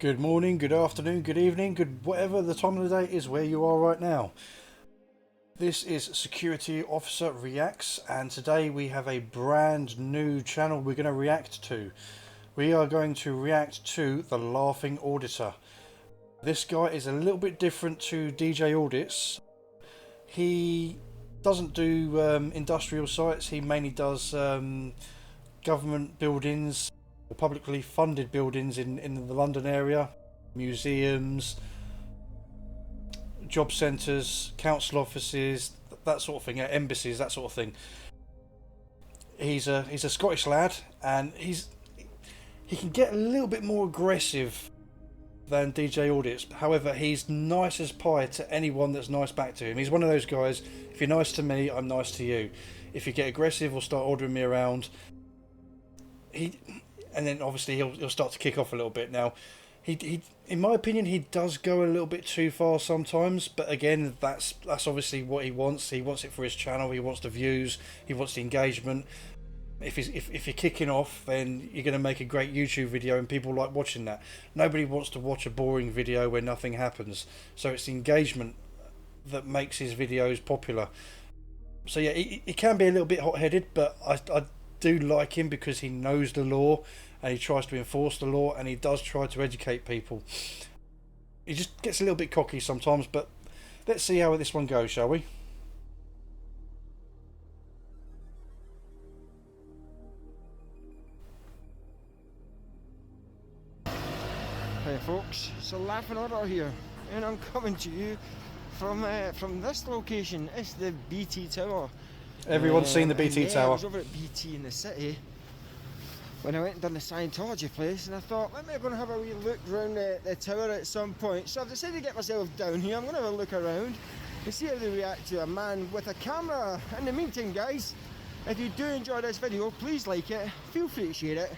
Good morning, good afternoon, good evening, good whatever the time of the day is where you are right now. This is Security Officer Reacts, and today we have a brand new channel we're going to react to. We are going to react to the Laughing Auditor. This guy is a little bit different to DJ Audits. He doesn't do industrial sites, he mainly does government buildings, publicly funded buildings in the London area, museums, job centres, council offices, that sort of thing, embassies, that sort of thing. He's a Scottish lad, and he can get a little bit more aggressive than DJ Audits. However, he's nice as pie to anyone that's nice back to him. He's one of those guys, if you're nice to me, I'm nice to you. If you get aggressive or start ordering me around, and then obviously he'll start to kick off a little bit. Now, he in my opinion, he does go a little bit too far sometimes, but again, that's obviously what he wants. He wants it for his channel, he wants the views, he wants the engagement. If you're kicking off, then you're going to make a great YouTube video and people like watching that. Nobody wants to watch a boring video where nothing happens. So it's the engagement that makes his videos popular. So yeah, he can be a little bit hot-headed, but I do like him because he knows the law and he tries to enforce the law, and he does try to educate people. He just gets a little bit cocky sometimes, but let's see how this one goes, shall we? Hey folks, it's the Laughing Auditor here, and I'm coming to you from this location. It's the BT Tower. Everyone's seen the BT Tower. I was over at BT in the city when I went and done the Scientology place, and I thought, let me go and have a wee look around the tower at some point. So I've decided to get myself down here. I'm going to have a look around and see how they react to a man with a camera. In the meantime, guys, if you do enjoy this video, please like it, feel free to share it.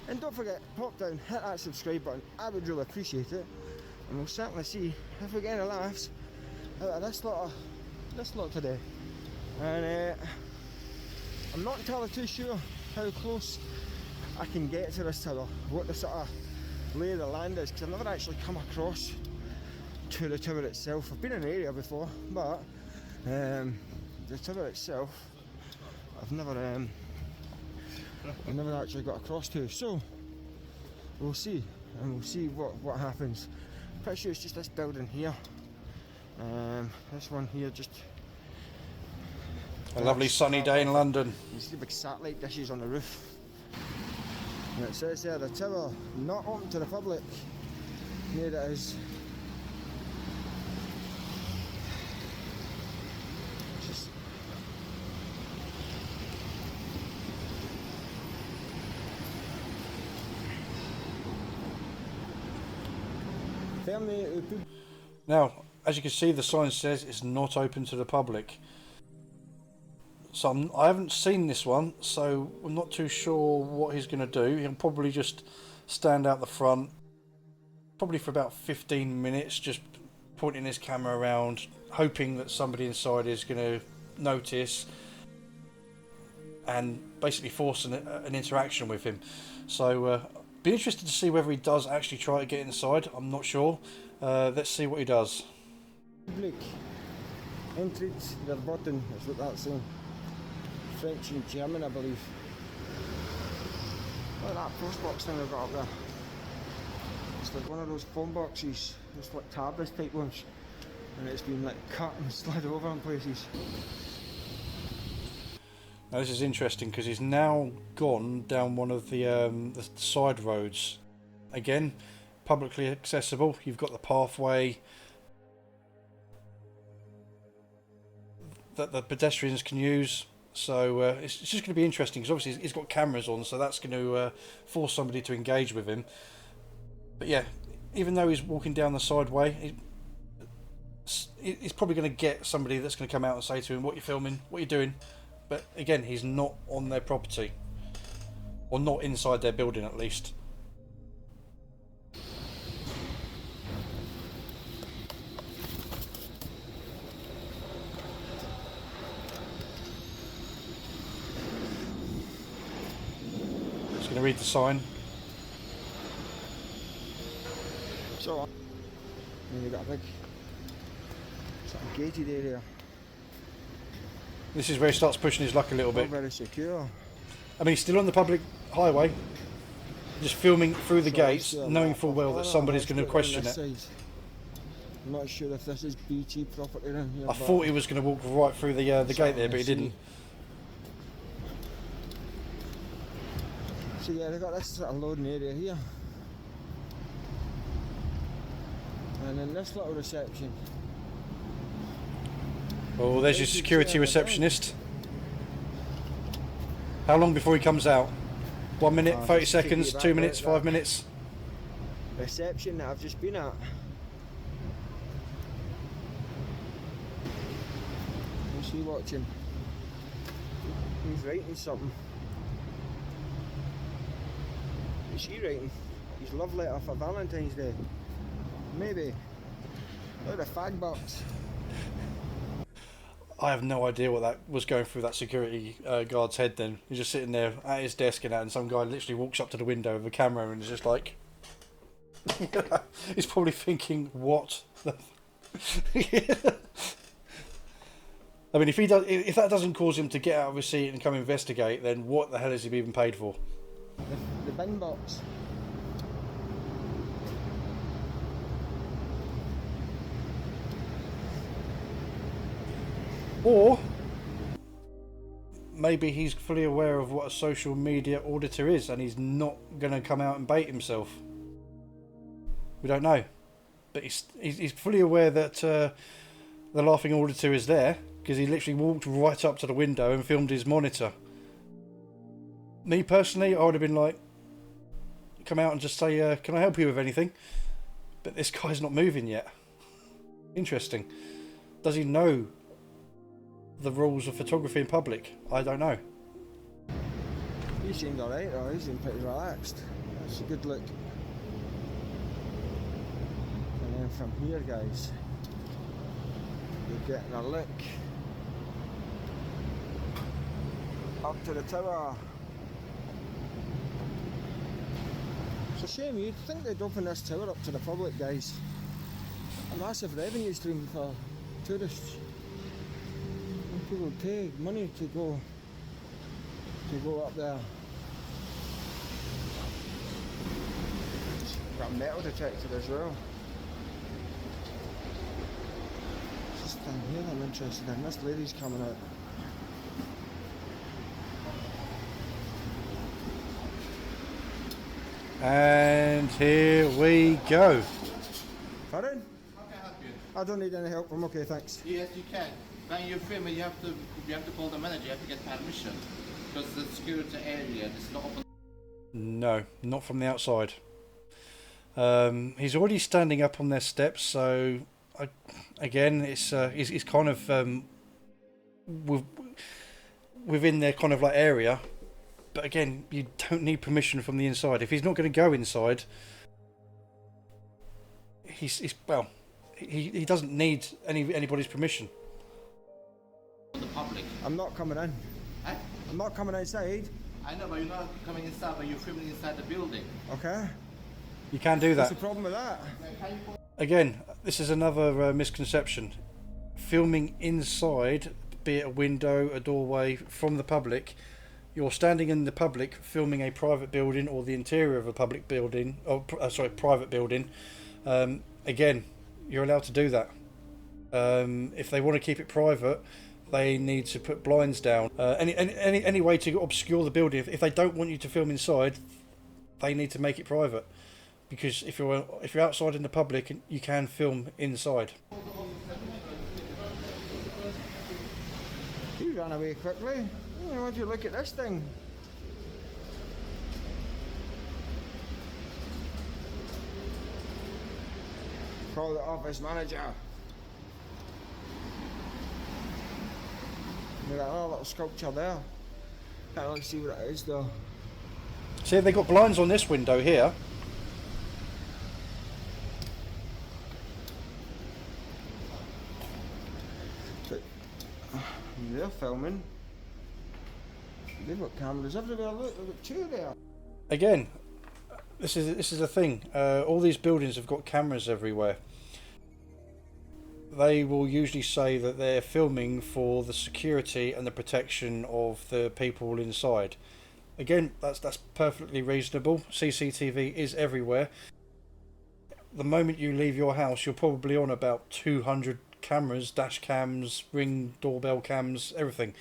And don't forget, pop down, hit that subscribe button. I would really appreciate it. And we'll certainly see if we get any laughs out of this lot today. And I'm not entirely too sure how close I can get to this tower, what the sort of lay of the land is, because I've never actually come across to the tower itself. I've been in the area before, but the tower itself, I've never actually got across to, so we'll see, and we'll see what happens. Pretty sure it's just this building here, this one here, just a lovely sunny day in London. You see the big satellite dishes on the roof, and it says there, the tower not open to the public. Here it is. Just now, as you can see, the sign says it's not open to the public. So I haven't seen this one, so I'm not too sure what he's going to do. He'll probably just stand out the front, probably for about 15 minutes, just pointing his camera around, hoping that somebody inside is going to notice and basically force an interaction with him. So be interested to see whether he does actually try to get inside. I'm not sure. Let's see what he does. Public entrée verboten, is what that's saying. French and German, I believe. Look at that post box thing they've got up there. It's like one of those phone boxes, those like tablets type ones, and it's been like cut and slid over in places. Now this is interesting because he's now gone down one of the side roads. Again, publicly accessible. You've got the pathway that the pedestrians can use. So it's just going to be interesting because obviously he's got cameras on, so that's going to force somebody to engage with him. But yeah, even though he's walking down the sideway, he's probably going to get somebody that's going to come out and say to him, "What are you filming? What are you doing?" But again, he's not on their property, or not inside their building at least. Just going to read the sign. So, and you've got a big sort of gated area. This is where he starts pushing his luck a little Not bit. very secure. I mean, he's still on the public highway, just filming through the gates, knowing full well that somebody's going to question it. I'm not sure if this is BT property around here. I thought he was going to walk right through the gate there, but he didn't. So yeah, they've got this sort of loading area here. And then this little reception. Oh, there's your security receptionist. How long before he comes out? 1 minute, 30 seconds, 2 minutes, 5 minutes? Reception that I've just been at. What's he watching? He's writing something. What's he writing? His love letter for Valentine's Day. Maybe. Look at the fag box. I have no idea what that was going through that security guard's head then. He's just sitting there at his desk and some guy literally walks up to the window with a camera and is just like... He's probably thinking, what the... I mean, if that doesn't cause him to get out of his seat and come investigate, then what the hell is he even paid for? The bin box. Or maybe he's fully aware of what a social media auditor is and he's not going to come out and bait himself. We don't know. But he's fully aware that the laughing auditor is there because he literally walked right up to the window and filmed his monitor. Me personally, I would have been like, come out and just say, can I help you with anything? But this guy's not moving yet. Interesting. Does he know the rules of photography in public? I don't know. He seemed alright though, he seemed pretty relaxed. That's a good look. And then from here guys, you're getting a look up to the tower. It's a shame, you'd think they'd open this tower up to the public guys. A massive revenue stream for tourists. People pay money to go up there. Got a metal detector as well. This thing here I'm interested in. This lady's coming out. And here we go. Pardon? How can I help you? I don't need any help. I'm okay, thanks. Yes, you can. When you film it, you have to call the manager. You have to get permission because the security area is not open. No, not from the outside. He's already standing up on their steps, so again, it's he's kind of within their kind of like area. But again, you don't need permission from the inside. If he's not going to go inside, he doesn't need anybody's permission. The public. I'm not coming in. Eh? I'm not coming outside. I know, but you're not coming inside, but you're filming inside the building. Okay. You can do What's that. the problem with that? Again, this is another misconception. Filming inside, be it a window, a doorway, from the public, you're standing in the public filming a private building or the interior of a public building, or private building. Again, you're allowed to do that. If they want to keep it private, they need to put blinds down. Any way to obscure the building. If they don't want you to film inside, they need to make it private. Because if you're outside in the public, you can film inside. You ran away quickly. Why don't you look at this thing? Call the office manager. There's a little sculpture there. Can't really see what it is though. See, they've got blinds on this window here. But they're filming. They've got cameras everywhere. Look, they've got two there. Again, this is the thing. All these buildings have got cameras everywhere. They will usually say that they're filming for the security and the protection of the people inside. Again, that's perfectly reasonable. CCTV is everywhere. The moment you leave your house, you're probably on about 200 cameras, dash cams, ring doorbell cams, everything.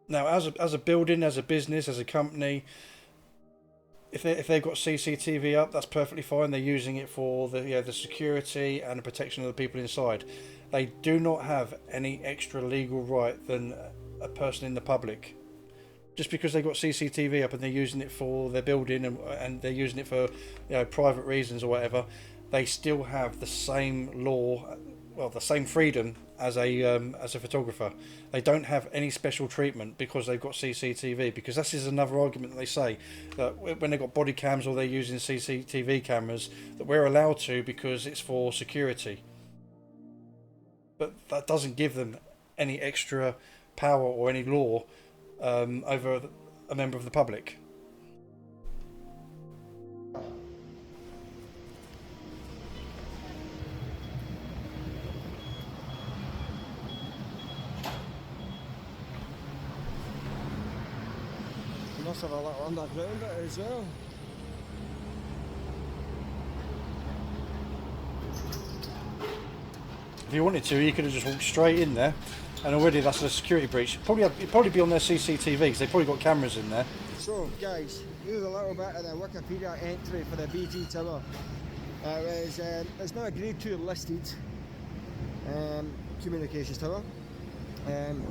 Now, as a building, as a business, as a company, if they've got CCTV up, that's perfectly fine. They're using it for the security and the protection of the people inside. They do not have any extra legal right than a person in the public. Just because they've got CCTV up and they're using it for their building and they're using it for private reasons or whatever, they still have the same law, well, the same freedom as a photographer. They don't have any special treatment because they've got CCTV. Because this is another argument that they say, that when they've got body cams or they're using CCTV cameras, that we're allowed to because it's for security. But that doesn't give them any extra power or any law over a member of the public. You must have a little underground bit as well. If you wanted to, you could have just walked straight in there, and already that's a security breach. It'd probably be on their CCTV because they've probably got cameras in there. So, guys, here's a little bit of the Wikipedia entry for the BT Tower. It's now a Grade 2 listed communications tower.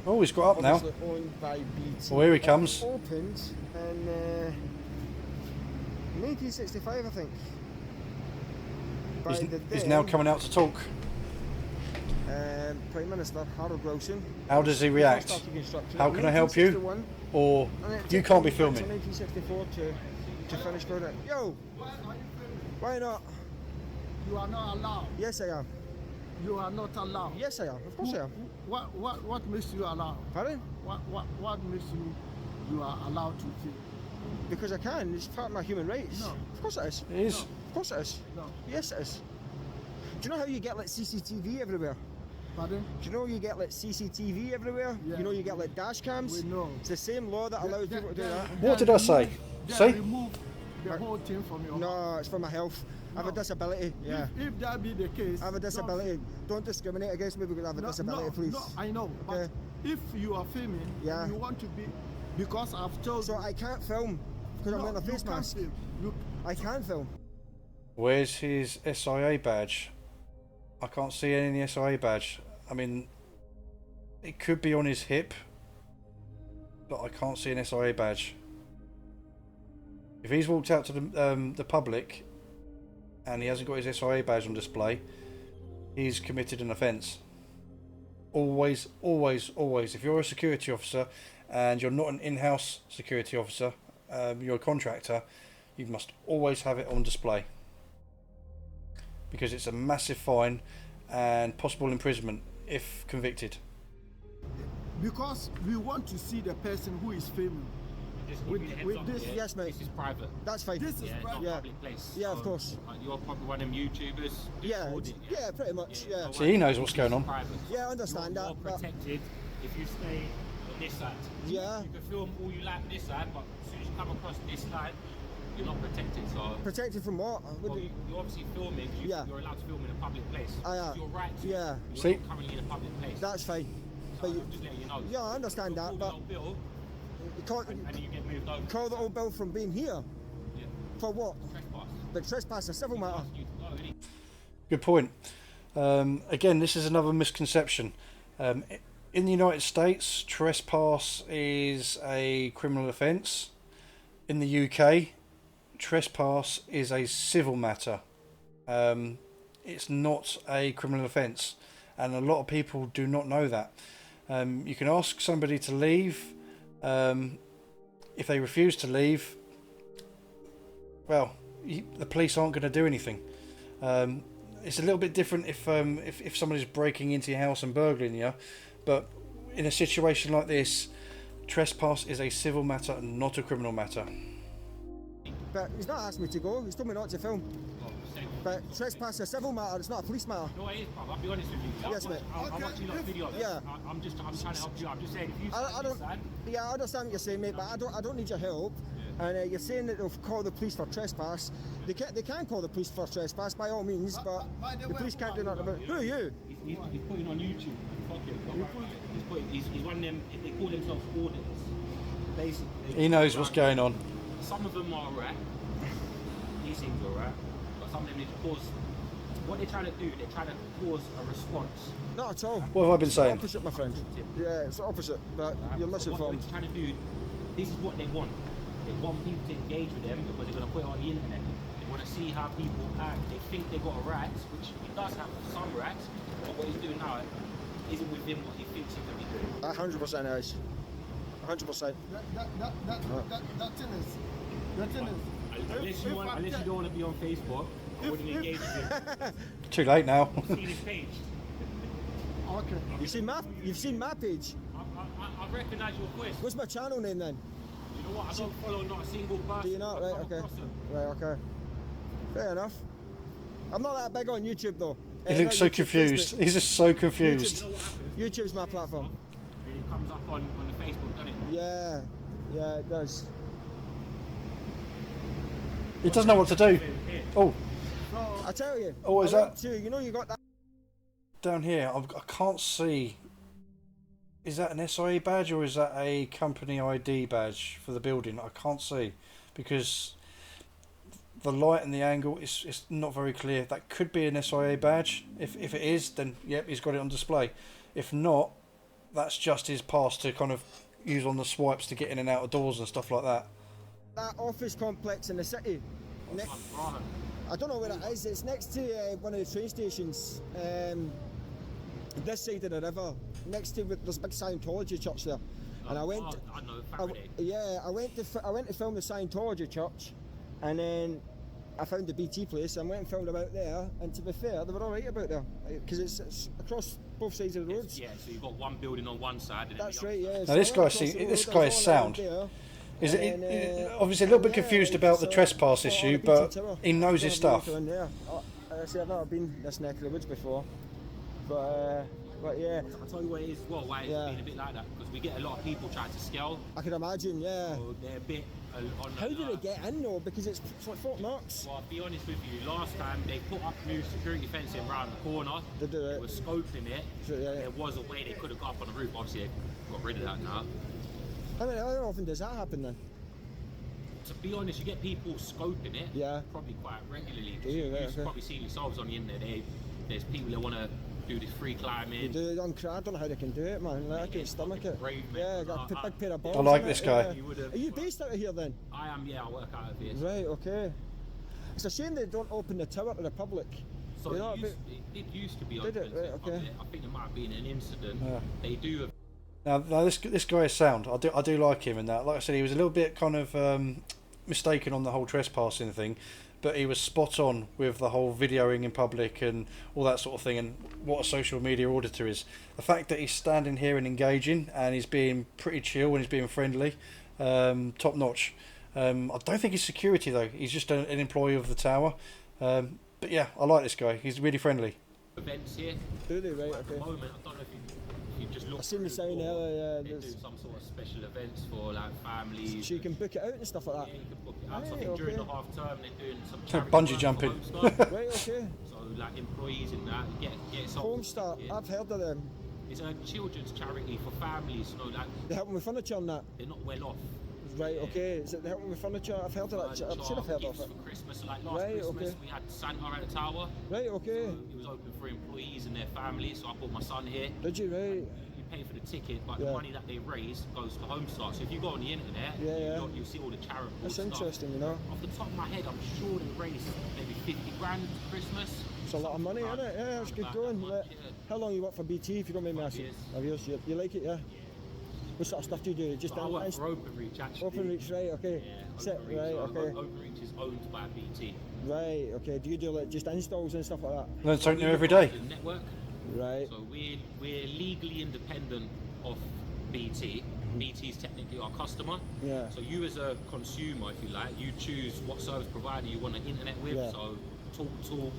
Oh, he's got up now. Obviously owned by BT. Oh, here he comes. Opened in 1965, I think. He's now coming out to talk. Prime Minister Harold Wilson. How does he react? How can I help you? Or you can't be filming. 1964 to finish building. Yo, why not? You are not allowed. Yes, I am. You are not allowed. Yes, I am. Of course I am. What makes you allowed? Pardon? What makes you are allowed to film? Because I can. It's part of my human rights. No. Of course it is. It is. Of course it is. No. Yes, it is. Do you know how you get like CCTV everywhere? Pardon? Do you know you get like CCTV everywhere? Yeah. You know you get like dash cams? We know. It's the same law that allows people to do that. What did I say? See? Remove the whole thing from your No, it's for my health. I have a No. disability. Yeah. If that be the case, I have a disability. Don't discriminate against me because I have a disability, please. No, I know. But Okay. if you are filming, Yeah. you want to be, because I've told So you. I can't film because I'm wearing a you face can't mask. film. You, I can film. Where's his SIA badge? I can't see any SIA badge. I mean, it could be on his hip, but I can't see an SIA badge. If he's walked out to the public and he hasn't got his SIA badge on display, he's committed an offence. Always, always, always. If you're a security officer and you're not an in-house security officer, you're a contractor, you must always have it on display. Because it's a massive fine and possible imprisonment if convicted. because we want to see the person who is filming. Just With- give you a heads with up, this- yeah? Yes, mate. This is private. That's fine. This is Yeah, it's not private. a Yeah. public place. Yeah, of course. You're probably one of them YouTubers. who Yeah, record it, yeah, pretty much. Yeah. So he knows what's going on. Private. Yeah, I understand You're that. But protected if you stay on this side. Yeah. You can film all you like on this side, but as soon as you come across this side, you're not protected. So protected from what? well, you're obviously filming. Yeah. You're allowed to film in a public place. I am. It's your right to. Yeah. You're See? not currently in a public place. That's fine. so But I'm you, just letting you know. yeah, I understand You'll that. call But the old bill, you can't and you get moved over. call the old bill from being here. Yeah. For what? Trespass. But trespass is a civil matter. Ask you to go, innit? Good point. Again, this is another misconception. In the United States, trespass is a criminal offence. In the UK, trespass is a civil matter. It's not a criminal offence, and a lot of people do not know that. You can ask somebody to leave. If they refuse to leave, well, the police aren't going to do anything. It's a little bit different if somebody's breaking into your house and burgling you, but in a situation like this, trespass is a civil matter and not a criminal matter. but he's not asked me to go. He's told me not to film. But trespass is a civil matter. It's not a police matter. No, it is, bruv. I'll be honest with you. Yes, mate. I'm watching your videos. Yeah. I'm trying to help you. I'm just saying, if you I don't. Yeah, I understand what you're saying, mate. But I don't need your help. And you're saying that they'll call the police for trespass. They can call the police for trespass by all means, but the police can't do nothing about it. Who are you? He's putting on YouTube. Fuck it. He's one of them. They call themselves auditors. Basically, He knows what's going on. some of them are alright. He seems alright, but some of them need to cause. What they're trying to do, they're trying to cause a response. Not at all. What have I been It's saying? opposite, my friend. Yeah, it's the opposite. But you're So what misinformed. they're trying to do, this is what they want. They want people to engage with them because they're going to put it on the internet. They want to see how people act. They think they've got a right, which he does have some rights, but what he's doing now isn't within what he thinks he can be doing. 100% is. 100%. That thing is. Unless you don't want to be on Facebook, I wouldn't engage with him. Too late now. See his page. Okay. You've seen my page. I recognise your voice. What's my channel name then? You know what? I don't follow not a single person. Do you not? I've Right, come okay. across them. Right, okay. Fair enough. I'm not that big on YouTube though. He Not looks so YouTube, confused. Facebook. He's just so confused. You know what happens? YouTube's my platform. It comes up on the Facebook, doesn't it? Yeah, it does. He doesn't know what to do. Oh, I tell you. Oh, what is I went that? to, you know, you got that. down here, I can't see. Is that an SIA badge or is that a company ID badge for the building? I can't see because the light and the angle is not very clear. That could be an SIA badge. If it is, then yep, he's got it on display. If not, that's just his pass to kind of use on the swipes to get in and out of doors and stuff like that. That office complex in the city. I don't know where it is. It's next to one of the train stations. This side of the river, next to there's a big Scientology church there. And I went. I know, Faraday. I went to film the Scientology church, and then I found the BT place and went and filmed about there. And to be fair, they were all right about there because it's across both sides of the roads. Yeah, so you've got one building on one side and That's then right. Yeah. Now this So guy, I went across see, the this road, guy I is was all sound. around there. Is And it then, obviously a little bit yeah, confused it's, about the trespass on issue, the BT but tower. he knows his stuff. I see, I've never been this neck of the woods before, but yeah, I'll tell you what it is as well, why it's Yeah. been a bit like that, because we get a lot of people trying to scale, I can imagine. Yeah. so they're a bit on How the, did it get in though? Because it's like Fort Knox. Well, I'll be honest with you, last time they put up new security fencing around the corner, They do it. were scoping it, So, yeah. there was a way they could have got up on the roof, obviously they got rid of that now. How often does that happen then? To be honest, you get people scoping it, Yeah. probably quite regularly. Do you? Right, You've okay. probably seen yourselves on the internet, there's people that want to do this free You climbing. do it on I don't know how they can do it, man. Like, I can't stomach it. Brave, mate. Yeah, got a big pair of balls. I like in this it, guy. yeah. You would've- Are you based out of here then? I am, yeah, I work out of this. Right. Okay. It's a shame they don't open the tower to the public. So You know, it used to be Did open it? Right, to the okay. public. I think there might have been an incident. Yeah. They do have Now this guy is sound. I do like him and that. Like I said, he was a little bit kind of mistaken on the whole trespassing thing, but he was spot on with the whole videoing in public and all that sort of thing, and what a social media auditor is. The fact that he's standing here and engaging and he's being pretty chill and he's being friendly, top notch. I don't think he's security though. He's just an employee of the tower. But yeah, I like this guy. He's really friendly. events here. Do they? Right. At the Okay. moment, I don't know if you just look. I seen the through sign or earlier, yeah, They do there's- some sort of special events for like families. So you can book it out and stuff like Yeah, that. you can book it out. So I Right, think during the okay. half term they're doing some Bungee charity work jumping. for Homestar. Right. Okay. So like employees in that get some. Homestar. Yeah. I've heard of them. It's a children's charity for families. You know, like They help with furniture and that. they're not well off. Right. Okay. Is it they help with furniture? I've heard of that. I'm sure I've heard of gifts it. for Christmas. Like last Right, Christmas, okay. we had Santa at the tower. Right. Okay. So it was open for employees and their families. So I brought my son here. Did you? Right. You pay for the ticket, but Yeah. the money that they raise goes to Homestar. So if you go on the internet, Yeah. you see all the charitable That's stuff. interesting. You know. Off the top of my head, I'm sure they raised maybe 50 grand for Christmas. It's a lot of money, isn't it? Yeah, it's good going. How long you work for BT, if you don't mind me asking? 5 years. 5 years. You like it, yeah? What sort of stuff do you do? Just But I work inst- for Openreach actually. Openreach, right? Okay. Yeah, Sit, Openreach. right. So Okay. Openreach is owned by BT. Right. Okay. Do you do like just installs and stuff like that? Learn something new We every look day. after the network. Right. So we're legally independent of BT. BT is technically our customer. Yeah. So you as a consumer, if you like, you choose what service provider you want to internet with. Yeah. So Talk,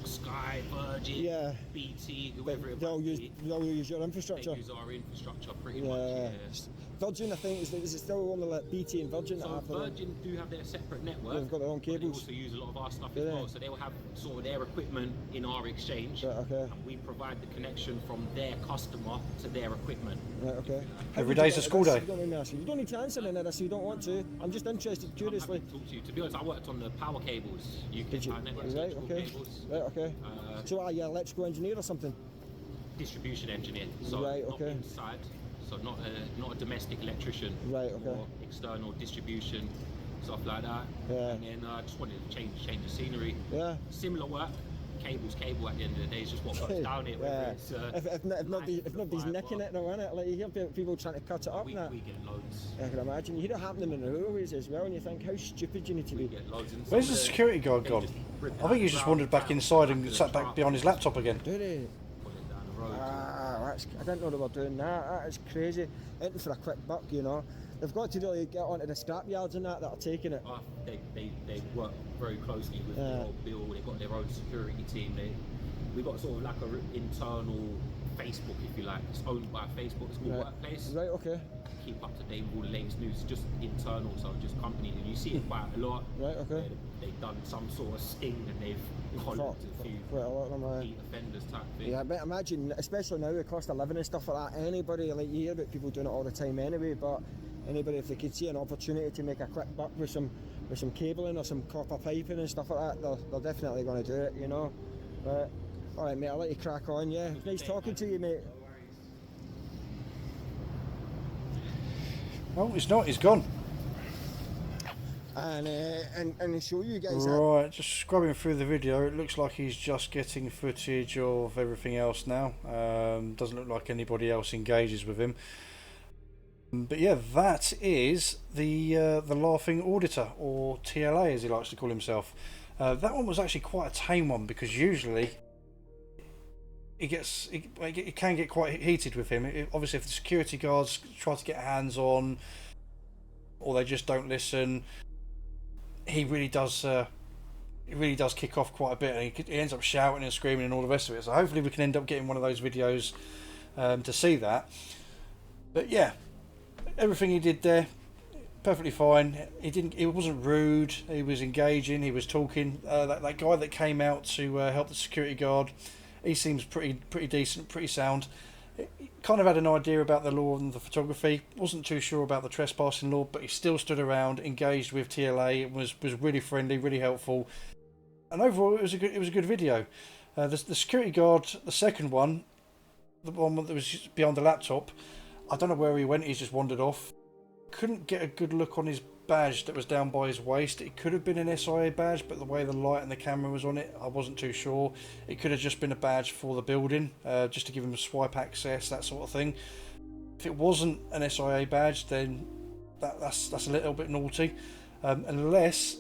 Sky, Virgin, Yeah. BT, whoever it They all might use be. they all use your infrastructure. They use our infrastructure pretty much. Yeah. Yeah. Virgin, I think, is it still only like BT and Virgin that So have their own? Virgin do have their separate network. They've got their own but they cables. also use a lot of our stuff Do as they? well. So they will have sort of their equipment in our exchange, Right, okay. and we provide the connection from their customer to their equipment. Right, okay. Every day's a school day. You don't need to ask. You don't need to answer any of this if you don't want to. I'm just interested, I'm curiously. happy to talk to you. To be honest, I worked on the power cables, UK Did you? power networks, Right, electrical okay. cables, Right, okay. Uh, So are you an electrical engineer or something? distribution engineer. So Right, not okay. inside, so not a domestic electrician. Right, okay. Or external distribution, stuff like that. Yeah. And then I just wanted to change the scenery. Yeah. Similar work. Cable at the end of the day is just what goes down it. Whether Yeah. it's, If nobody's fibre. nicking it or in it, like you hear people trying to cut it up we and that. get loads. I can imagine. You hear it happening in the railways as well, and you think how stupid you need to We be. get loads. And Where's some the of security guard they gone? just rip I think he's out just the wandered back ground, inside back and of sat the back truck, behind his laptop again. Do they? pull it down the road. I didn't know they were doing that. That is crazy. Anything for a quick buck, you know. They've got to really get onto the scrap yards and that are taking it. They work very closely with Yeah. the old Bill. They've got their own security team. We've got sort of like a internal Facebook, if you like. It's owned by Facebook. It's called Right. Workplace. Right, okay. Keep up to date with all the latest news. It's just internal, so just company. And you see it quite a lot. Right, okay. They've done some sort of sting and they've collared a few Quite a lot of them. heat offenders type thing. Yeah, but imagine, especially now with cost of living and stuff like that, anybody, like you hear about people doing it all the time anyway, but anybody, if they could see an opportunity to make a quick buck with some cabling or some copper piping and stuff like that, they're definitely going to do it, you know. But, alright mate, I'll let you crack on, yeah. Nice talking to you, mate. Oh, it's not. He's gone. And show you guys that. Right, just scrubbing through the video. It looks like he's just getting footage of everything else now. Doesn't look like anybody else engages with him. But yeah, that is the Laughing Auditor, or TLA as he likes to call himself. That one was actually quite a tame one, because usually it can get quite heated with him. Obviously, if the security guards try to get hands on, or they just don't listen, he really does kick off quite a bit, and he ends up shouting and screaming and all the rest of it. So hopefully we can end up getting one of those videos to see that. But yeah, everything he did there, perfectly fine. He wasn't rude. He was engaging. He was talking. That guy that came out to help the security guard, he seems pretty decent, pretty sound. He kind of had an idea about the law and the photography. Wasn't too sure about the trespassing law, but he still stood around, engaged with TLA. Was really friendly, really helpful. And overall, it was a good video. The security guard, the second one, the one that was behind the laptop, I don't know where he went. He's just wandered off. Couldn't get a good look on his badge that was down by his waist. It could have been an SIA badge, but the way the light and the camera was on it, I wasn't too sure. It could have just been a badge for the building, just to give him swipe access, that sort of thing. If it wasn't an SIA badge, then that's a little bit naughty, unless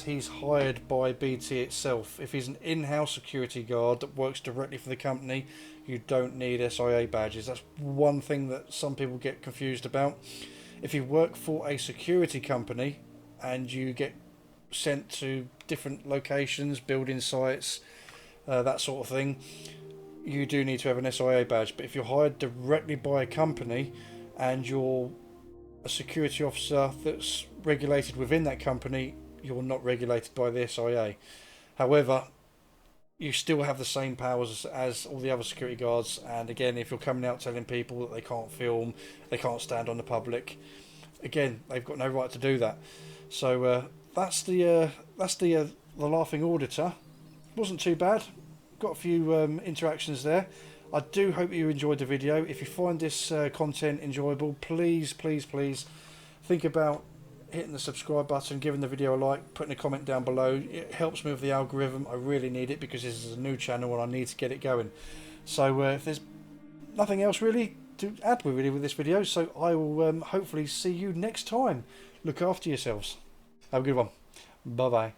he's hired by BT itself. If he's an in-house security guard that works directly for the company, you don't need SIA badges. That's one thing that some people get confused about. If you work for a security company and you get sent to different locations, building sites, that sort of thing, you do need to have an SIA badge. But if you're hired directly by a company and you're a security officer that's regulated within that company, you're not regulated by the SIA. However, you still have the same powers as all the other security guards, and again, if you're coming out telling people that they can't film, they can't stand on the public, again, they've got no right to do that. So that's the Laughing Auditor. Wasn't too bad. Got a few interactions there. I do hope you enjoyed the video. If you find this content enjoyable, please think about hitting the subscribe button, giving the video a like, putting a comment down below. It helps me with the algorithm. I really need it because this is a new channel and I need to get it going. So if there's nothing else really to add with this video, so I will hopefully see you next time. Look after yourselves. Have a good one. Bye bye.